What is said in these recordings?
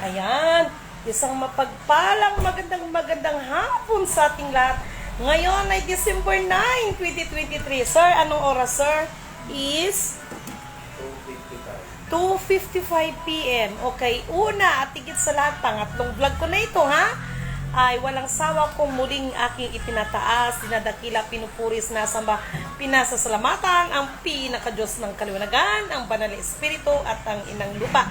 Ayan, isang mapagpalang magandang hapon sa ating lahat. Ngayon ay December 9, 2023. Sir, anong oras, sir? Is 2:55 p.m. Okay, una at higit sa lahat, pangatlong vlog ko na ito, ha? Ay walang sawa kong muling aking itinataas, dinadakila, pinupuris, nasamba, pinasasalamatan ang pinaka-Diyos ng kaliwanagan, ang banal na espiritu at ang inang lupa.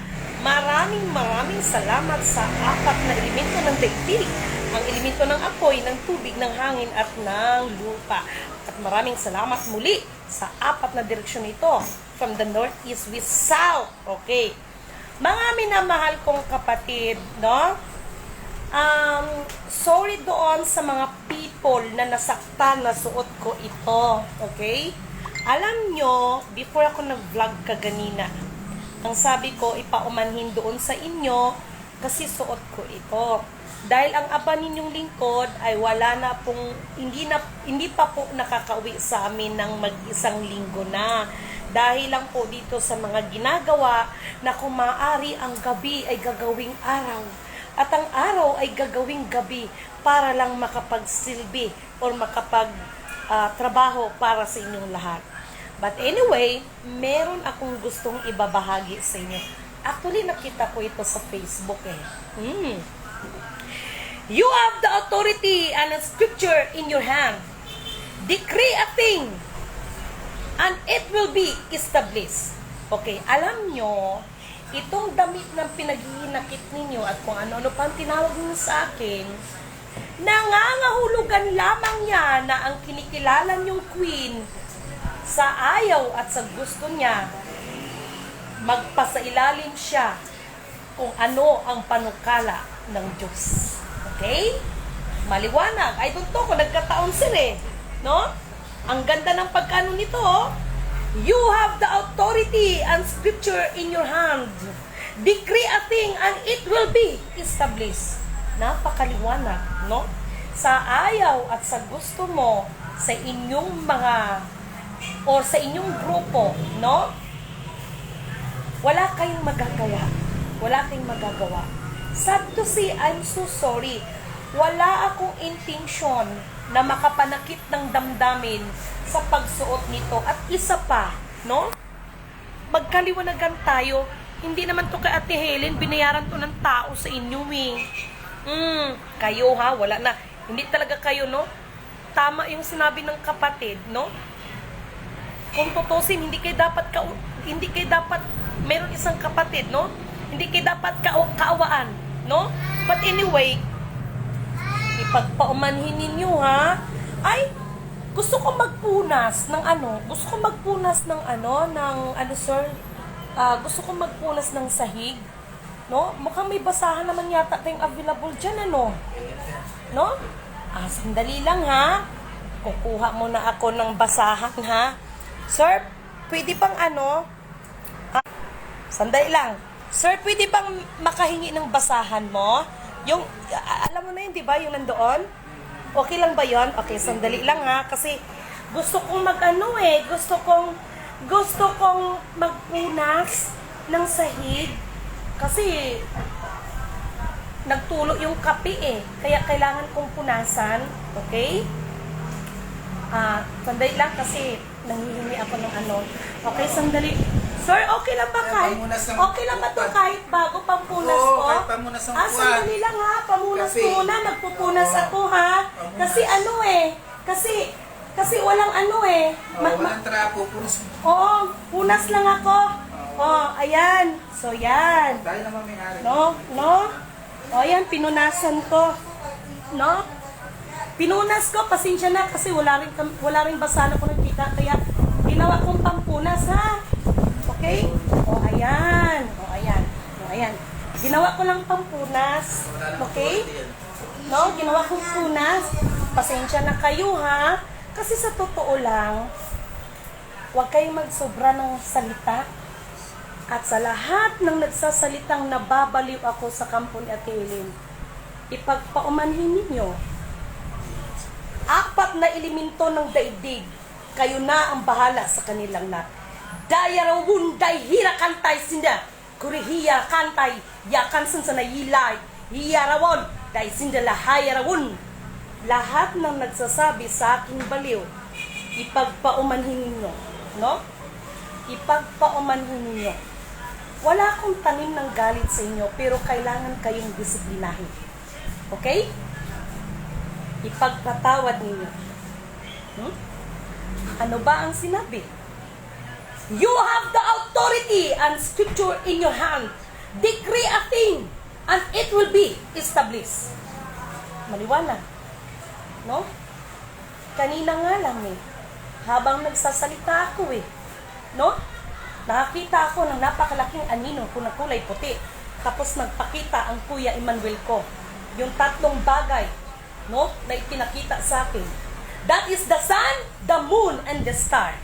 Maraming salamat sa apat na elemento ng daigdig, ang elemento ng apoy, ng tubig, ng hangin at ng lupa. At maraming salamat muli sa apat na direksyon nito, from the north, east, west, south. Okay. Mga minamahal kong kapatid, no? Sorry doon sa mga people na nasaktan na suot ko ito. Okay? Alam nyo, before ako nag-vlog kaganina, ang sabi ko, ipaumanhin doon sa inyo kasi suot ko ito. Dahil ang aba ninyong lingkod ay wala na pong, hindi pa po nakakauwi sa amin ng mag-isang linggo na. Dahil lang po dito sa mga ginagawa na kung maaari ang gabi ay gagawing araw. At ang araw ay gagawing gabi para lang makapagsilbi or makapag-trabaho para sa inyong lahat. But anyway, meron akong gustong ibabahagi sa inyo. Actually, nakita ko ito sa Facebook eh. You have the authority and a scripture in your hand. Decree a thing and it will be established. Okay, alam nyo, itong damit ng pinaghihinakit ninyo at kung ano-ano pang tinawag niyo sa akin, nangangahulugan lamang niya na ang kinikilala niyong queen sa ayaw at sa gusto niya, magpasailalim siya kung ano ang panukala ng Diyos. Okay? Maliwanag. I don't know kung nagkataon sila eh. No? Ang ganda ng pagkano nito, oh. You have the authority and scripture in your hand. Decree a thing and it will be established. Napakaliwanag, no? Sa ayaw at sa gusto mo, sa inyong mga, or sa inyong grupo, no? Wala kayong magagawa. Wala kayong magagawa. Sad to say, I'm so sorry. Wala akong intention na makapanakit ng damdamin sa pagsuot nito. At isa pa, no? Magkaliwanagan tayo. Hindi naman to kay Ate Helen, binayaran to ng tao sa inyo eh. Kayo ha, wala na. Hindi talaga kayo, no? Tama yung sinabi ng kapatid, no? Kung tutusin, hindi kayo dapat meron isang kapatid, no? Hindi kayo dapat kaawaan, no? But anyway, ipagpaumanhin ninyo ha. Ay, gusto ko magpunas ng ano? Gusto ko magpunas ng sir? Gusto ko magpunas ng sahig. No? Mukhang may basahan naman yata tayong available dyan, ano? No? Sandali lang ha. Kukuha muna ako ng basahan ha. Sir, pwede bang sandali lang. Sir, pwede bang makahingi ng basahan mo? Yung, alam mo na yun, di ba? Yung nandoon? Okay lang ba yun? Okay, sandali lang ha. Kasi gusto kong gusto kong magpunas ng sahig. Kasi nagtulo yung kape eh. Kaya kailangan kong punasan. Okay? Sandali lang kasi nanghihingi ako ng Okay, sandali. Sir, okay lang ba ito kahit bago pampunas ko? Kahit pamunas ang kuwan. Sandali lang ha. Pamunas ko muna. Magpupunas ako ha. Kasi kasi walang walang trapo, punas mo. Oo, punas lang ako. Ayan. So, yan. Tayo naman may-ari. No? Ayan, pinunasan ko. No? Pinunas ko, pasensya na kasi wala rin basa na ko nakita. Kaya, ginawa kong pampunas, ha? Okay? Ayan. Ginawa ko lang pampunas. Okay? No? Ginawa kong punas. Pasensya na kayo, ha? Kasi sa totoo lang, huwag kayong magsobra ng salita. At sa lahat ng nagsasalitang nababaliw ako sa kampo ni Ate Helen, ipagpaumanhin ninyo, apat na elemento ng daigdig, kayo na ang bahala sa kanilang lahat. Dayarawunday hirakantay sinda. kurihiya kantay, yakan sun sa nayilay, hiyarawon, dahil sindala hayarawon. Lahat ng nagsasabi sa aking baliw, ipagpaumanhin ninyo, no? Ipagpaumanhin ninyo. Wala akong tanim ng galit sa inyo, pero kailangan kayong disiplinahin. Okay? Ipagpatawad ninyo. Ano ba ang sinabi? You have the authority and scripture in your hand. Decree a thing, and it will be established. Maliwanag. No? Kanina nga lang habang nagsasalita ako no? Nakakita ako ng napakalaking anino na kulay puti. Tapos nagpakita ang Kuya Emmanuel ko. Yung 3 bagay, no? Na ipinakita sa akin. That is the sun, the moon, and the star.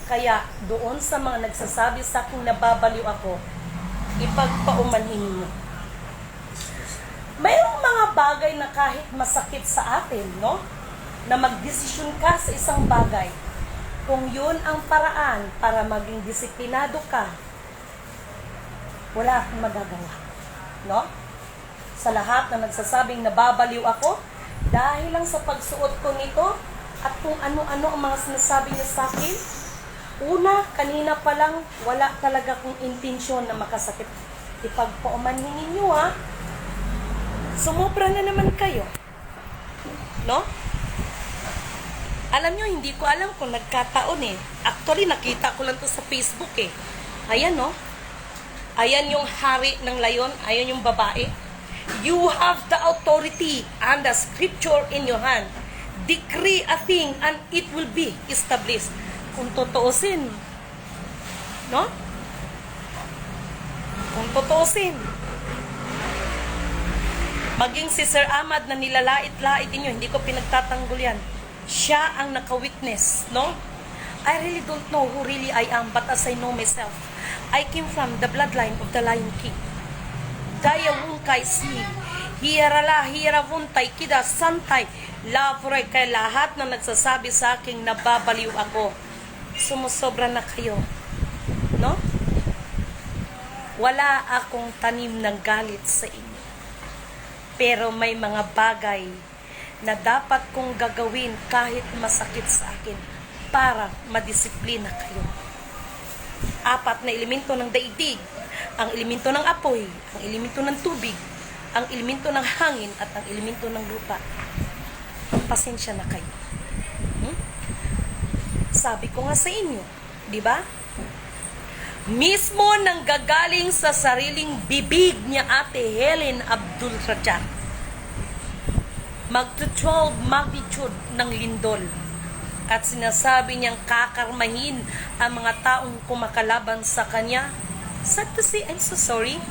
Kaya doon sa mga nagsasabi sa akin nababaliw ako, ipagpaumanhin niyo. Mayroong mga bagay na kahit masakit sa atin, no? Na magdesisyon ka sa isang bagay. Kung yun ang paraan para maging disiplinado ka, wala akong magagawa. No? Sa lahat na nagsasabing nababaliw ako, dahil lang sa pagsuot ko nito, at kung ano-ano ang mga sinasabi niya sa akin, una, kanina pa lang, wala talaga kong intensyon na makasakit. Ipagpaumanhin ninyo, sumobra na naman kayo. No? Alam nyo, hindi ko alam kung nagkataon Actually, nakita ko lang to sa Facebook Ayan, no? Ayan yung hari ng layon. Ayan yung babae. You have the authority and the scripture in your hand. Decree a thing and it will be established. Kung totoosin. No? Kung totoosin. Maging si Sir Ahmad na nilalait-lait inyo, hindi ko pinagtatanggol yan. Siya ang naka-witness, no? I really don't know who really I am, but as I know myself, I came from the bloodline of the Lion King. Daya wungkay si, hiyarala, hiyaravuntay, kida, santay, lapuray, kay lahat na nagsasabi sa aking nababaliw ako, sumusobra na kayo, no? Wala akong tanim ng galit sa inyo. Pero may mga bagay na dapat kong gagawin kahit masakit sa akin para madisiplina kayo. 4 na elemento ng daigdig, ang elemento ng apoy, ang elemento ng tubig, ang elemento ng hangin, at ang elemento ng lupa. Pasensya na kayo. Sabi ko nga sa inyo, di ba? Mismo nang gagaling sa sariling bibig niya Ate Helen Abdul-Rajak, magto-12 magnitude ng lindol. At sinasabi niyang kakarmahin ang mga taong kumakalaban sa kanya. Sad to say, I'm so sorry.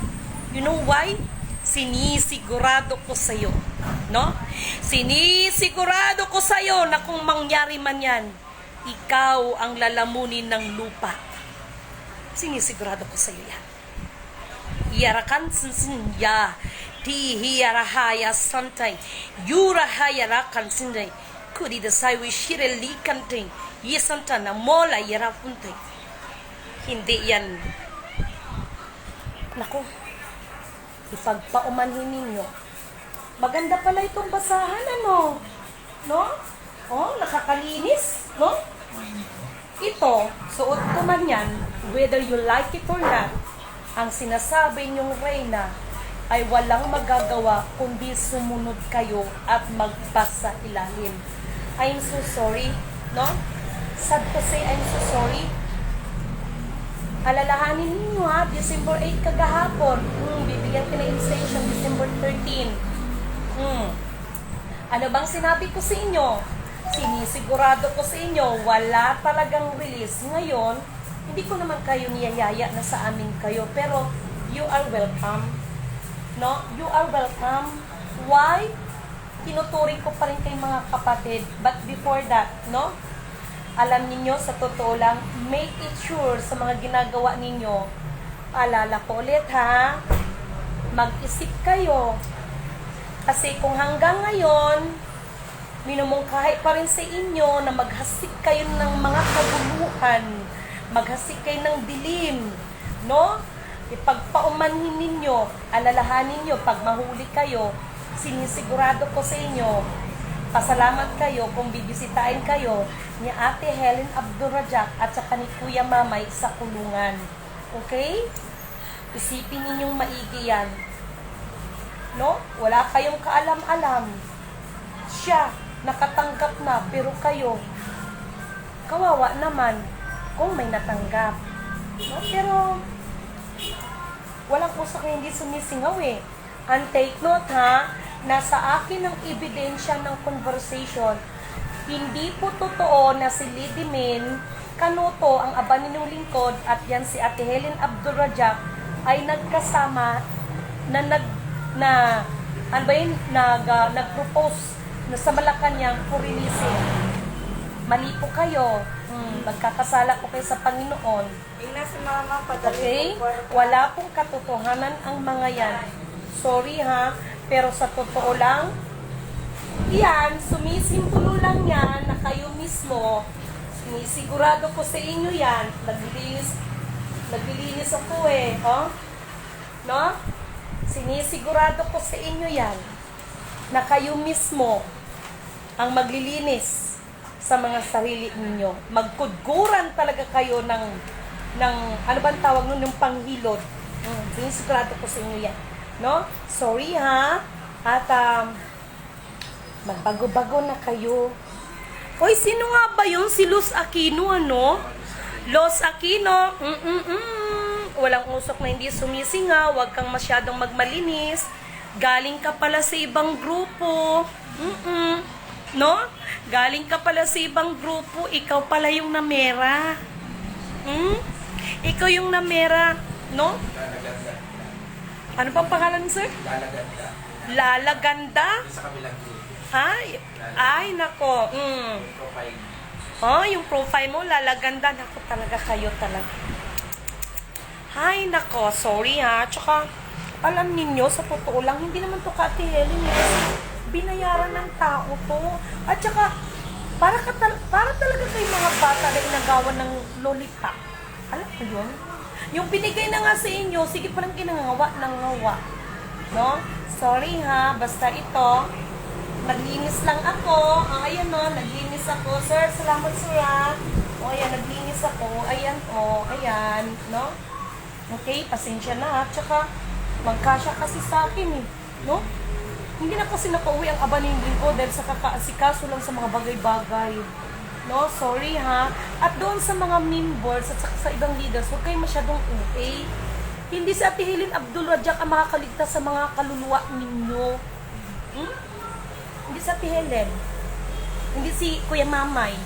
You know why? Sinisigurado ko sa'yo. No? Sinisigurado ko sa'yo na kung mangyari man yan, ikaw ang lalamunin ng lupa. Sinisigurado ko sa'yo yan. Yarakan sinsin ya. Ti hiyarahaya santay, yurahaya kansinday, kuri dasay wishireli kantay, yesanta na mola yarapuntay. Hindi yan. Nako, ipagpaumanhin ninyo. Maganda pala itong basahan, ano? No? Oh, nakakalinis, no? Ito, suot ko man yan, whether you like it or not, ang sinasabi niyong Reyna, ay walang magagawa kundi sumunod kayo at magbasa ilalim. I'm so sorry, no? Sad to say, I'm so sorry. Alalahanin ninyo December 8 kagahapon. Bibigyan ko na extension, December 13. Ano bang sinabi ko sa inyo? Sinisigurado ko sa inyo, wala talagang release. Ngayon, hindi ko naman kayo niyayaya na sa amin kayo, pero you are welcome. No? You are welcome. Why? Tinuturing ko pa rin kay mga kapatid. But before that, no? Alam ninyo, sa totoo lang, make it sure sa mga ginagawa ninyo. Paalala ko ulit, mag-isip kayo. Kasi kung hanggang ngayon, minumungkahi pa rin sa inyo na maghasik kayo ng mga kabuluhan, maghasik kayo ng dilim, no? ipagpaumanhin ninyo, alalahanin nyo, pag mahuli kayo, sinisigurado ko sa inyo, pasalamat kayo kung bibisitahin kayo ni Ate Helen Abdurrajak at saka ni Kuya Mamay sa kulungan. Okay? Isipin ninyong maigi yan. No? Wala kayong kaalam-alam. Siya, nakatanggap na, pero kayo, kawawa naman kung may natanggap. No? Pero, walang puso kayo hindi sumisingaw eh. And take note ha, nasa akin ang ebidensya ng conversation. Hindi po totoo na si Lady Min Canuto, ang aba ninyong lingkod, at yan si Ate Helen Abdurrajak ay nagkasama nag-propose na sa Malacanang for releasing. Mali po kayo. Magkakasala po kayo sa Panginoon. Okay? Wala pong katotohanan ang mga yan. Sorry ha, pero sa totoo lang, yan, sumisimbolo lang yan na kayo mismo, sinisigurado ko sa inyo yan, naglilinis ako eh, oh? No? Sinisigurado ko sa inyo yan, na kayo mismo ang maglilinis sa mga sarili ninyo. Magkudguran talaga kayo ng ano bang tawag nun, yung panghilod. Sinisigurado ko sa inyo yan. No? Sorry ha. At magbago-bago na kayo. Hoy, sino nga ba yun? Si Los Aquino, ano? Los Aquino, walang usok na hindi sumisinga, huwag kang masyadong magmalinis. Galing ka pala sa ibang grupo. No? Galing ka pala sa ibang grupo, ikaw pala yung namera. Ikaw yung namera, no? Ano pang pangalan, sir? Lalaganda. Lalaganda? Sa kabilang grupo. Ay, nako. Profile. Oh, yung profile mo, lalaganda. Nako, talaga kayo talaga. Ay, nako. Sorry ha. Tsaka, alam ninyo, sa totoo lang, hindi naman to Ate Helen. Kasi binayaran ng tao to. At tsaka, para talaga kayo mga bata na inagawan ng lolita. Alam mo yun? Yung binigay na nga sa inyo, sige palang ginangawa ng ngawa. No? Sorry ha, basta ito, naglinis lang ako. Ayan no, naglinis ako. Sir, salamat sir ha. O ayan, naglinis ako. Ayan o, ayan. No? Okay, pasensya na ha. Tsaka, magkasya kasi sa akin eh. No? Hindi na kasi nakauwi ang abaningin ko dahil sa kakaasikaso lang sa mga bagay-bagay. No, sorry ha. At doon sa mga members at sa ibang leaders, huwag kayo masyadong okay. Hindi si Ate Helen Abdurrajak ang makakaligtas sa mga kaluluwa ninyo. Hindi si Ate Helen. Hindi si Kuya Mamay.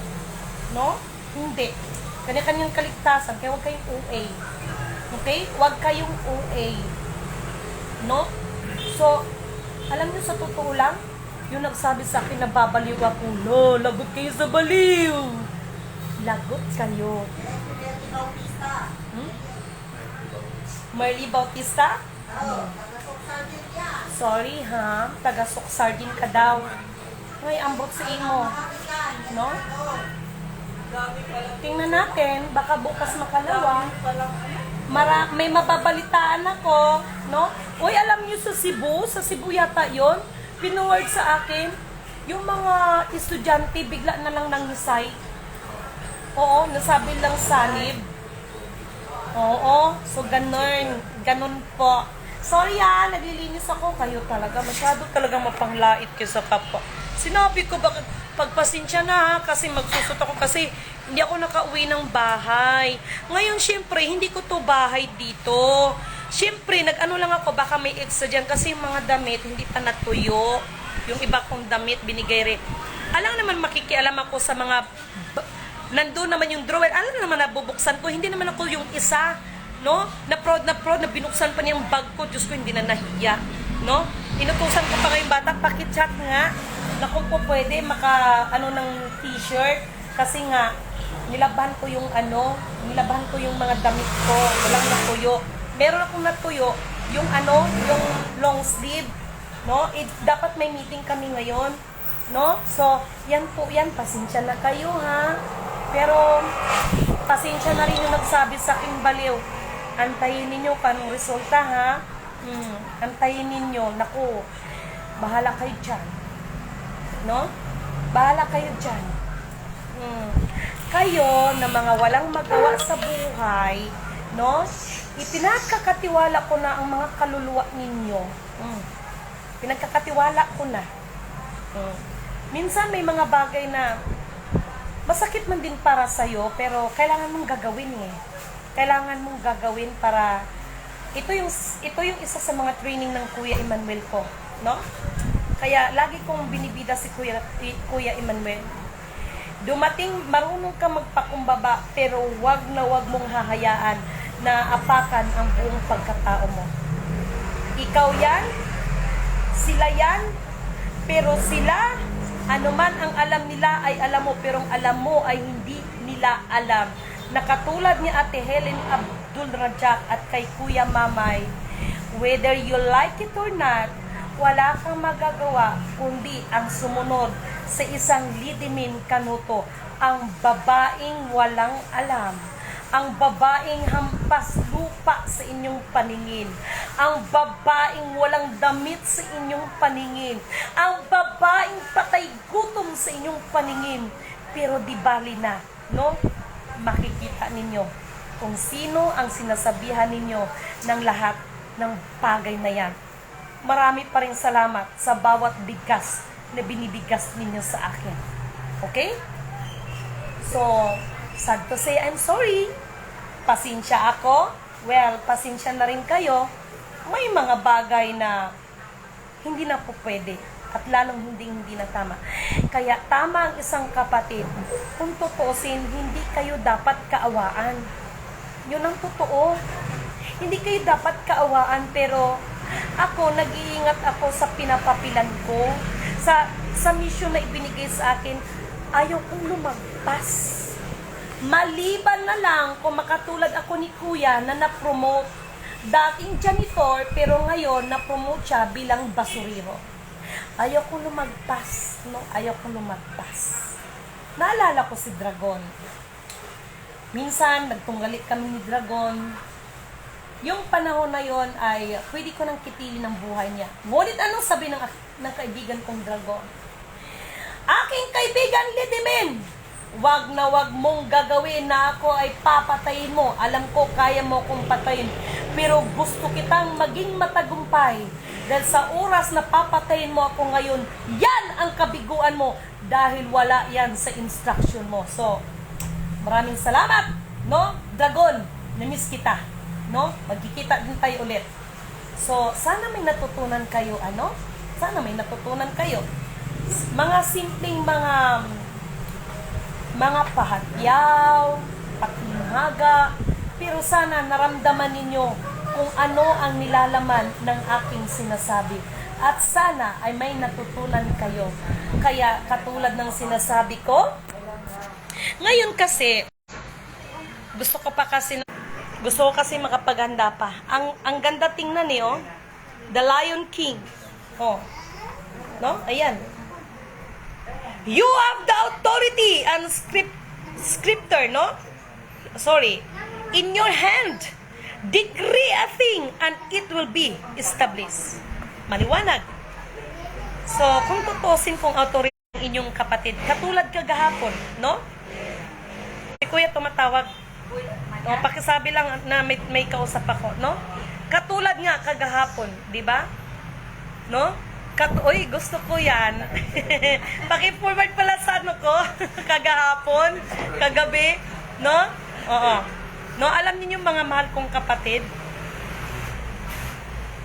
No? Hindi. Kanya-kanyang kaligtasan. Kaya huwag kayong OA. Okay? Huwag kayong OA. No? So, alam niyo sa totoo lang, yung nagsabi sa akin na babaliw ako, no, lagot kayo sa baliw. Lagot kayo. Marley Bautista? Sorry ha, taga-sok sardin ka daw. Ay, ambot sa imo. No? Tingnan natin, baka bukas makalawa. May mababalitaan ako, no? Uy, alam niyo sa Cebu yata yon, pinuword sa akin, yung mga estudyante bigla na lang nanghisay. Oo, nasabi lang sanib. Oo, so ganun po. Sorry naglilinis ako. Kayo talaga, masyado talaga mapanglait kayo sa kapwa. Sinabi ko, bakit pagpasensya na kasi magsusot ako kasi hindi ako nakauwi ng bahay. Ngayon, syempre, hindi ko to bahay dito. Siyempre, nag-ano lang ako, baka may extra dyan kasi yung mga damit hindi pa natuyo. Yung iba kong damit binigay rin. Alam naman makikialam ako sa mga, nandun naman yung drawer. Alam naman na bubuksan ko, hindi naman ako yung isa, no? Na proud, na binuksan pa niyang bag ko. Diyos ko, hindi na nahiya, no? Inutusan ko pa ngayong bata, pakichat nga, na kung po pwede, ng t-shirt. Kasi nga, nilabahan ko yung mga damit ko. Walang natuyo. Meron akong natuyo, yung yung long sleeve, no? Dapat may meeting kami ngayon, no? So, yan po yan, pasensya na kayo ha. Pero, pasensya na rin yung nagsabi sa aking baliw. Antayin ninyo kanong resulta, ha? Antayin ninyo. Naku, bahala kayo dyan. No? Bahala kayo dyan. Kayo na mga walang magawa sa buhay, no? Ipinagkakatiwala ko na ang mga kaluluwa ninyo. Pinagkakatiwala ko na. Minsan may mga bagay na masakit man din para sa'yo, pero kailangan mong gagawin eh. Kailangan mong gagawin para ito yung isa sa mga training ng Kuya Emmanuel ko, no? Kaya lagi kong binibida si Kuya Emmanuel. Dumating, marunong ka magpakumbaba, pero wag mong hahayaan na apakan ang buong pagkatao mo. Ikaw yan, sila yan, pero sila, anuman ang alam nila ay alam mo, pero ang alam mo ay hindi nila alam. Na katulad ni Ate Helen Abdul Rajak at kay Kuya Mamay, whether you like it or not, wala kang magagawa kundi ang sumunod sa isang lidimin kanuto, ang babaeng walang alam, ang babaeng hampas lupa sa inyong paningin, ang babaeng walang damit sa inyong paningin, ang babaeng patay gutom sa inyong paningin, pero di bali na, no? Makikita ninyo kung sino ang sinasabihan ninyo ng lahat ng bagay na yan. Marami pa rin salamat sa bawat bigas na binibigas ninyo sa akin. Okay? So, sad to say, I'm sorry. Pasensya ako. Well, pasensya na rin kayo. May mga bagay na hindi na po pwede. At lalong hindi na tama. Kaya tama ang isang kapatid. Kung tutusin, hindi kayo dapat kaawaan. Yun ang totoo. Hindi kayo dapat kaawaan, pero ako, nag-iingat ako sa pinapapilan ko. Sa mission na ibinigay sa akin, ayaw kong lumagpas. Maliban na lang kung makatulad ako ni Kuya na na-promote. Dating janitor, pero ngayon na-promote siya bilang basurero. Ayaw kong lumagpas, no? Ayaw kong lumagpas. Naalala ko si Dragon. Minsan, nagtunggali kami ni Dragon. Yung panahon na yon ay pwede ko nang kitilin ang buhay niya. Ngunit anong sabi ng kaibigan kong Dragon? Aking kaibigan Lidimin, wag na wag mong gagawin na ako ay papatayin mo. Alam ko kaya mo kong patayin. Pero gusto kitang maging matagumpay. Dahil sa oras na papatayin mo ako ngayon, yan ang kabiguan mo. Dahil wala yan sa instruction mo. So, maraming salamat, no? Dragon, namiss kita. No? Magkikita din tayo ulit. So, sana may natutunan kayo, ano? Sana may natutunan kayo. Mga simpleng mga pahatyaw, patinghaga, pero sana naramdaman ninyo kung ano ang nilalaman ng aking sinasabi. At sana ay may natutunan kayo. Kaya katulad ng sinasabi ko, ngayon kasi, gusto ko kasi makapaghanda pa. Ang ganda tingnan eh, oh. The Lion King. Oh. No? Ayan. You have the authority and scripture, no? Sorry. In your hand, decree a thing and it will be established. Maliwanag. So, kung tutusin kong authority ng inyong kapatid, katulad kagahapon, no? Si Kuya tumatawag. O, pakisabi lang na may kausap ako, no? Katulad nga kagahapon, di ba? No? Uy, gusto ko yan. Paki-forward pala sa ano ko, kagahapon, kagabi, no? Oo. No, alam niyo mga mahal kong kapatid,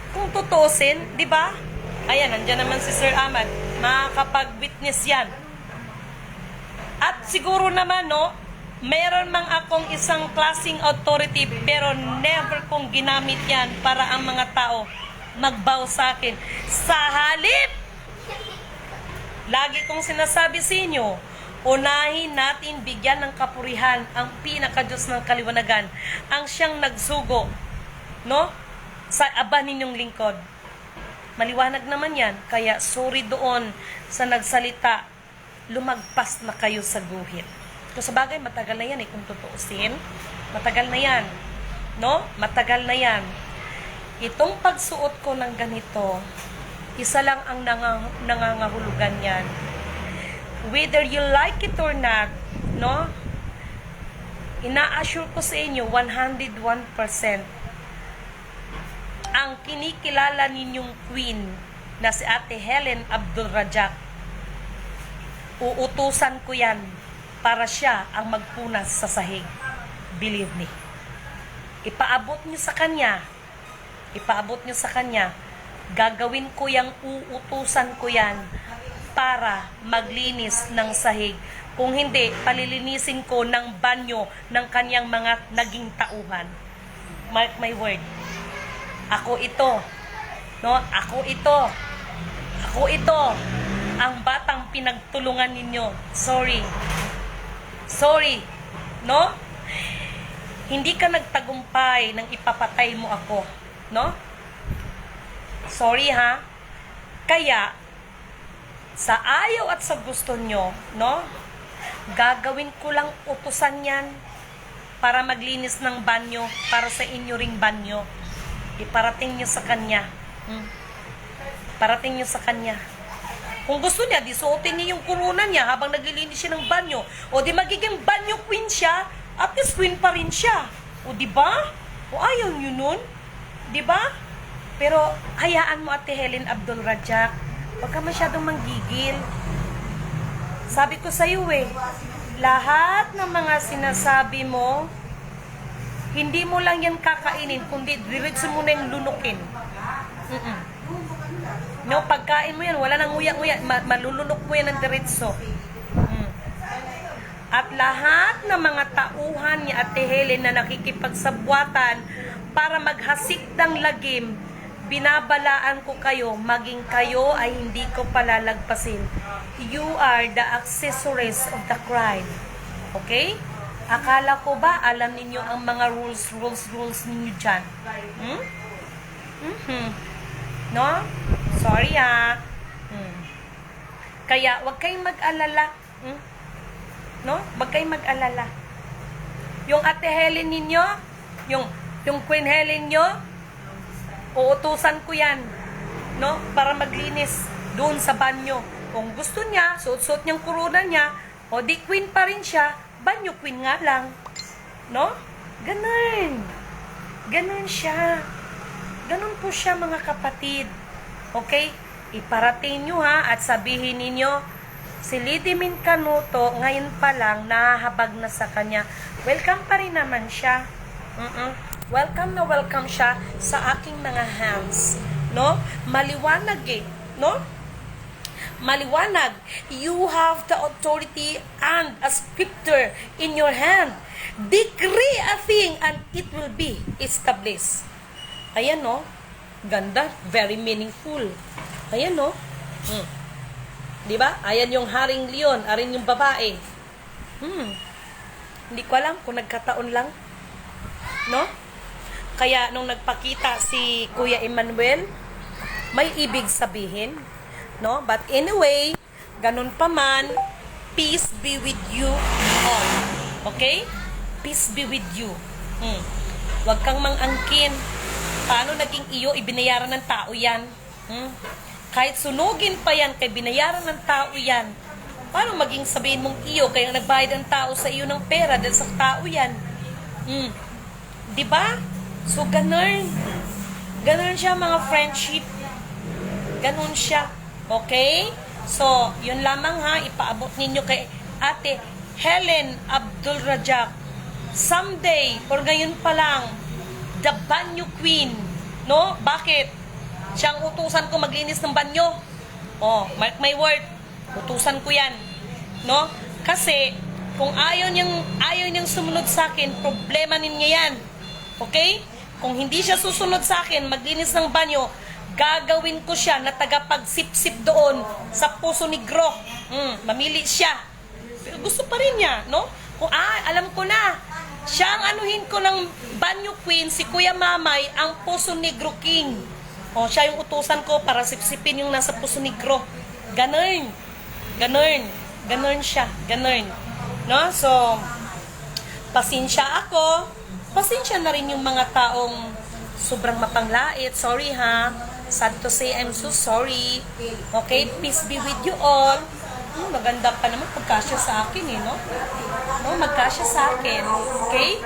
kung tutusin, di ba? Ayan, nandiyan naman si Sir Ahmad. Makakapag-witness yan. At siguro naman, no, meron mang akong isang klaseng authority pero never kong ginamit yan para ang mga tao magbow sa akin. Sa halip, lagi kong sinasabi sa inyo, unahin natin bigyan ng kapurihan ang pinaka-Diyos ng kaliwanagan, ang siyang nagsugo, no? Sa aba ninyong lingkod. Maliwanag naman yan, kaya sorry doon sa nagsalita, lumagpas na kayo sa guhit. Kung sa bagay, matagal na yan kung tutuusin. Matagal na yan. No? Matagal na yan. Itong pagsuot ko ng ganito, isa lang ang nangangahulugan yan. Whether you like it or not, no? Ina-assure ko sa inyo, 101%, ang kinikilala ninyong queen na si Ate Helen Abdulrajak, uutusan ko yan para siya ang magpunas sa sahig. Believe me. Ipaabot nyo sa kanya, gagawin ko yung uutusan ko yan para maglinis ng sahig. Kung hindi, palilinisin ko ng banyo ng kanyang mga naging tauhan. Mark my word. Ako ito. No? Ako ito. Ang batang pinagtulungan ninyo. Sorry. No? Hindi ka nagtagumpay nang ipapatay mo ako. No? Sorry ha. Kaya, sa ayaw at sa gusto nyo, no? Gagawin ko lang utusan yan para maglinis ng banyo, para sa inyo ring banyo. Iparating nyo sa kanya. Parating nyo sa kanya. Kung gusto niya, di suotin niya yung kuruna niya habang naglilinis siya ng banyo. O di magiging banyo queen siya, at least queen pa rin siya. O di ba? O ayaw nyo nun? Di ba? Pero hayaan mo, Ate Helen Abdulrajak. Huwag ka masyadong manggigil. Sabi ko sa iyo lahat ng mga sinasabi mo, hindi mo lang yan kakainin, kundi diretso mo na yung lunukin. No, pagkain mo yan, wala nang nguya-nguya, malulunok mo yan ng diretso. At lahat ng mga tauhan ni Ate Helen na nakikipagsabwatan para maghasik ng lagim, binabalaan ko kayo, maging kayo ay hindi ko palalagpasin. You are the accessories of the crime. Okay? Akala ko ba alam ninyo ang mga rules ninyo dyan? No? Sorry ha. Kaya wag kayong mag-alala. No? Wag kayong mag-alala. Yung Ate Helen ninyo, yung Queen Helen nyo, uutusan ko yan, no? Para maglinis doon sa banyo. Kung gusto niya, suot-suot niyang kuruna niya, o di queen pa rin siya, banyo queen nga lang. No? Ganun. Ganun siya. Ganun po siya, mga kapatid. Okay? Iparating nyo ha, at sabihin ninyo, si Lady Min Canuto, ngayon pa lang, nahahabag na sa kanya. Welcome pa rin naman siya. Welcome siya sa aking mga hands. No? Maliwanag no? Maliwanag. You have the authority and a scripture in your hand. Decree a thing and it will be established. Ayan, no? Ganda. Very meaningful. Ayan, no? Diba? Ayan yung Haring Leon. Arin yung babae. Hindi ko alam kung nagkataon lang. No? Kaya nung nagpakita si Kuya Emmanuel, may ibig sabihin, no? But anyway, ganun pa man, peace be with you all. Okay? Peace be with you. Huwag kang mang-angkin. Paano naging iyo, ibinayaran ng tao yan. Kahit sunugin pa yan, kay binayaran ng tao yan. Paano maging sabihin mong iyo, kaya nagbayad ang tao sa iyo ng pera dahil sa tao yan. Diba? So, ganun. Ganun siya, mga friendship. Ganun siya. Okay? So, yun lamang ha, ipaabot ninyo kay Ate Helen Abdulrajak. Someday, or ngayon pa lang, the banyo queen. No? Bakit? Siyang utusan ko maglinis ng banyo. Oh, mark my word. Utusan ko yan. No? Kasi, kung ayaw niyang sumunod sa akin, problema ninyo yan. Okay? Kung hindi siya susunod sa akin, maglinis ng banyo, gagawin ko siya na tagapagsip-sip doon sa Puso Negro. Mamili siya. Pero gusto pa rin niya, no? Kung, alam ko na, siya ang anuhin ko ng banyo queen, si Kuya Mamay, ang Puso Negro King. O, siya yung utusan ko para sipsipin yung nasa Puso Negro. Ganun. Ganun siya. Ganun. No? So, pasensya ako. Pasensya na rin yung mga taong sobrang mapanglait. Sorry ha. Sad to say, I'm so sorry. Okay? Peace be with you all. Maganda pa naman pagkasya sa akin no? Magkasya sa akin. Okay?